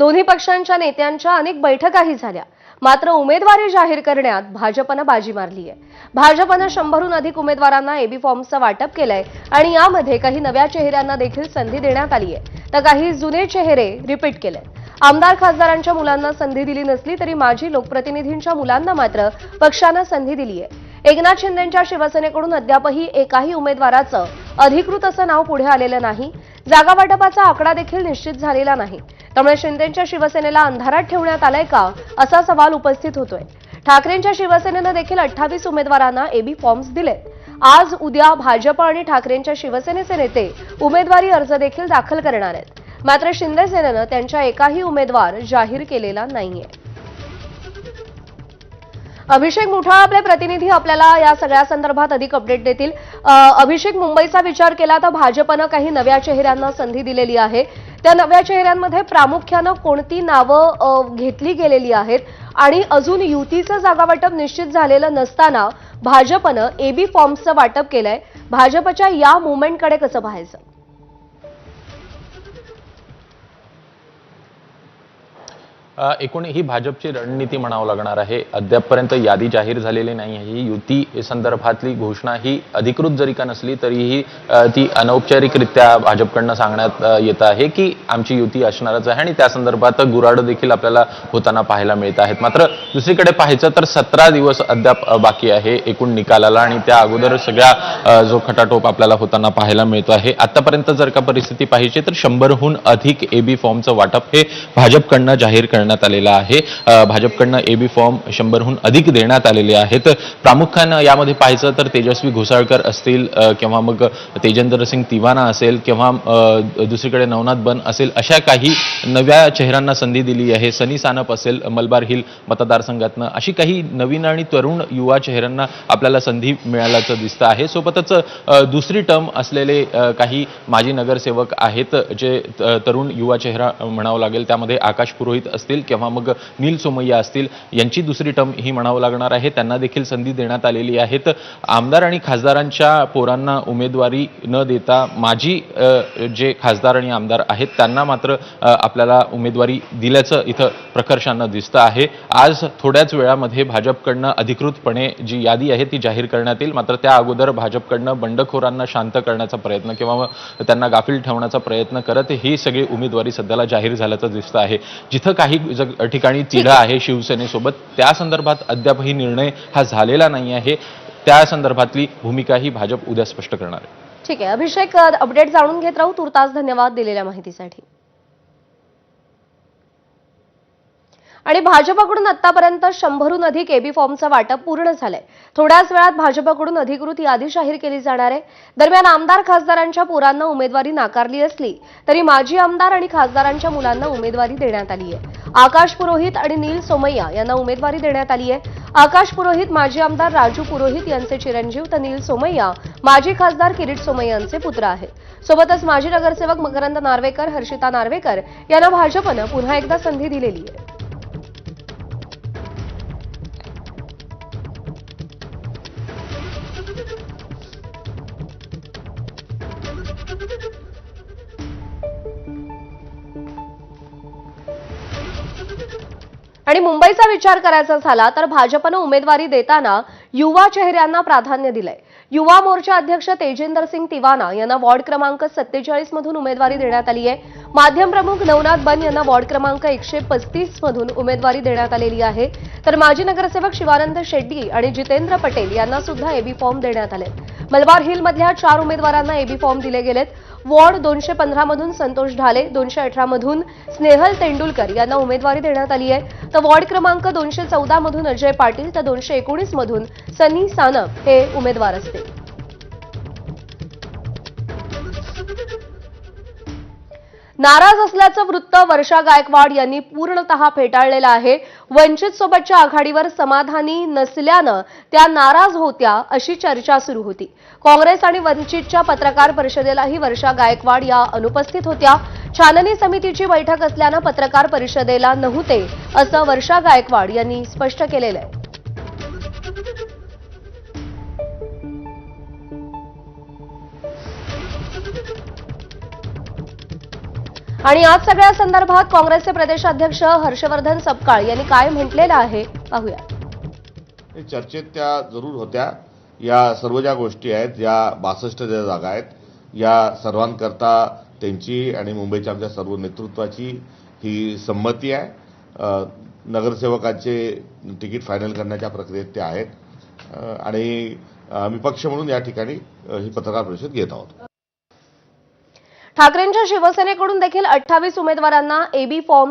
दोन्ही पक्षांच्या नेत्यांच्या अनेक बैठकाही झाल्या, मात्र उमेदवारी जाहीर करण्यात भाजपनं बाजी मारली आहे। भाजपनं 100हून अधिक उमेदवारांना एबी फॉर्मचं वाटप केलंय आणि यामध्ये काही नव्या चेहऱ्यांना देखील संधी देण्यात आली आहे, तर काही जुने चेहरे रिपीट केले। आमदार खासदारांच्या मुलांना संधी दिली नसली तरी माजी लोकप्रतिनिधींच्या मुलांना मात्र पक्षानं संधी दिली आहे। एकनाथ शिंदेंच्या शिवसेनेकडून अद्यापही एकाही उमेदवाराचं अधिकृत असं नाव पुढे आलेलं नाही। जागा वाटपाचा आकडा देखील निश्चित झालेला नाही, त्यामुळे शिंदेंच्या शिवसेनेला अंधारात ठेवण्यात आलंय का असा सवाल उपस्थित होतोय। ठाकरेंच्या शिवसेनेनं देखील 28 उमेदवारांना एबी फॉर्म्स दिलेत। आज उद्या भाजप आणि ठाकरेंच्या शिवसेनेचे नेते उमेदवारी अर्ज देखील दाखल करणार आहेत, मात्र शिंदे सेनेनं त्यांच्या एकाही उमेदवार जाहीर केलेला नाहीये। अभिषेक मुठाळ आपले प्रतिनिधी आपल्याला या सगळ्या संदर्भात अधिक अपडेट देतील। अभिषेक, मुंबईचा विचार केला तर भाजपनं काही नव्या चेहऱ्यांना संधी दिलेली आहे, त्या नव्या चेहऱ्यांमध्ये प्रामुख्यानं कोणती नावं घेतली गेलेली आहेत आणि अजून युतीचं जागावाटप निश्चित झालेलं नसताना भाजपनं एबी फॉर्म्सचं वाटप केलंय, भाजपच्या या मुवमेंटकडे कसं पाहायचं? एकूण ही भाजपची रणनीती म्हणावं लागणार आहे। अद्यापपर्यंत यादी जाहीर झालेली नाही आहे। ही युती संदर्भातली घोषणा ही अधिकृत जरी का नसली तरीही ती अनौपचारिकरित्या भाजपकडनं सांगण्यात येत आहे की आमची युती असणारच आहे आणि त्या संदर्भात गुराढ देखील आपल्याला होताना पाहायला मिळत आहेत। मात्र दुसरीकडे पाहायचं तर 17 दिवस अद्याप बाकी आहे एकूण निकालाला आणि त्या अगोदर सगळ्या जो खटाटोप आपल्याला होताना पाहायला मिळतो आहे। आतापर्यंत जर का परिस्थिती पाहिजे तर 100हून अधिक एबी फॉर्मचं वाटप हे भाजपकडनं जाहीर करण्यात आलेला आहे। भाजपकडनं एबी फॉर्म 100हून अधिक देण्यात आलेले आहेत। प्रामुख्यानं यामध्ये पाहायचं तर तेजस्वी घोसाळकर असतील किंवा मग तेजेंद्र सिंग तिवाना असेल किंवा दुसरीकडे नवनाथ बन असेल, अशा काही नव्या चेहऱ्यांना संधी दिली आहे। सनी सानप असेल मलबार हिल मतदारसंघातनं, अशी काही नवीन आणि तरुण युवा चेहऱ्यांना आपल्याला संधी मिळाल्याचं दिसतं आहे। सोबतच दुसरी टर्म असलेले काही माजी नगरसेवक आहेत जे तरुण युवा चेहरा म्हणावं लागेल, त्यामध्ये आकाश पुरोहित असतील किंवा मग नील सोमय्या असतील, यांची दुसरी टर्म ही म्हणावं लागणार आहे, त्यांना देखील संधी देण्यात आलेली आहे। आमदार आणि खासदारांच्या पोरांना उमेदवारी न देता माजी जे खासदार आणि आमदार आहेत त्यांना मात्र आपल्याला उमेदवारी दिल्याचं इथं प्रकर्षानं दिसतं आहे। आज थोड्याच वेळामध्ये भाजपकडनं अधिकृतपणे जी यादी आहे ती जाहीर करण्यात येईल, मात्र त्या अगोदर भाजपकडनं बंडखोरांना शांत करण्याचा प्रयत्न किंवा त्यांना गाफील ठेवण्याचा प्रयत्न करत ही सगळी उमेदवारी सध्याला जाहीर झाल्याचं दिसतं आहे। जिथं काही ठिकाणी तिढा आहे शिवसेनेसोबत, त्या संदर्भात अद्यापही निर्णय हा झालेला नाही आहे। त्या संदर्भातली भूमिका ही भाजप उद्या स्पष्ट करणार आहे। ठीक आहे अभिषेक, अपडेट जाणून घेत राहू। तुर्तास धन्यवाद दिलेल्या माहितीसाठी। आणि भाजपकडून आतापर्यंत 100हून अधिक एबी फॉर्मचं वाटप पूर्ण झालंय। थोड्याच वेळात भाजपकडून अधिकृत यादी जाहीर केली जाणार आहे। दरम्यान आमदार खासदारांच्या पोरांना उमेदवारी नाकारली असली तरी माजी आमदार आणि खासदारांच्या मुलांना उमेदवारी देण्यात आली आहे। आकाश पुरोहित आणि नील सोमय्या यांना उमेदवारी देण्यात आली आहे। आकाश पुरोहित माजी आमदार राजू पुरोहित यांचे चिरंजीव तर नील सोमय्या माजी खासदार किरीट सोमय्या यांचे पुत्र आहेत। सोबतच माजी नगरसेवक मकरंद नार्वेकर, हर्षिता नार्वेकर यांना भाजपनं पुन्हा एकदा संधी दिलेली आहे। आणि मुंबईचा विचार करायचा झाला तर भाजपनं उमेदवारी देताना युवा चेहऱ्यांना प्राधान्य दिलंय। युवा मोर्चा अध्यक्ष तेजेंद्र सिंग तिवाना यांना वॉर्ड क्रमांक 47 मधून उमेदवारी देण्यात आली आहे। माध्यम प्रमुख नवनाथ बन यांना वॉर्ड क्रमांक 135 मधून उमेदवारी देण्यात आलेली आहे, तर माजी नगरसेवक शिवानंद शेट्टी आणि जितेंद्र पटेल यांना सुद्धा एबी फॉर्म देण्यात आले। मलबार हिल मधल्या 4 उमेदवारांना एबी फॉर्म दिले गेलेत। वॉर्ड 215 मधून संतोष ढाले, 218 मधून स्नेहल तेंडुलकर यांना उमेदवारी देण्यात आली आहे, तर वॉर्ड क्रमांक 214 मधून अजय पाटील तर 219 मधून सनी सानप हे उमेदवार असतील। नाराज असल्याचं वृत्त वर्षा गायकवाड यांनी पूर्णतः फेटाळलेलं आहे। वंचित सोबतच्या आघाडीवर समाधानी नसल्यानं त्या नाराज होत्या अशी चर्चा सुरू होती। काँग्रेस आणि वंचितच्या पत्रकार परिषदेलाही वर्षा गायकवाड या अनुपस्थित होत्या। छाननी समितीची बैठक असल्यानं पत्रकार परिषदेला नव्हते असं वर्षा गायकवाड यांनी स्पष्ट केलेलं आहे। आणि आज सगळ्या संदर्भात काँग्रेसचे प्रदेशाध्यक्ष हर्षवर्धन सपकाळ यांनी काय म्हटलेलं आहे पाहूया। चर्चेत त्या जरूर होत्या। या सर्व ज्या गोष्टी आहेत, या 62 ज्या जागा आहेत, या सर्वांकरता त्यांची आणि मुंबईच्या आमच्या सर्व नेतृत्वाची ही संमती आहे। नगरसेवकांचे तिकीट फायनल करण्याच्या प्रक्रियेत ते आहेत आणि आम्ही पक्ष म्हणून या ठिकाणी ही पत्रकार परिषद घेत आहोत। ठाकरेंच्या शिवसेनेकडून देखील 28 उमेदवारांना एबी फॉर्म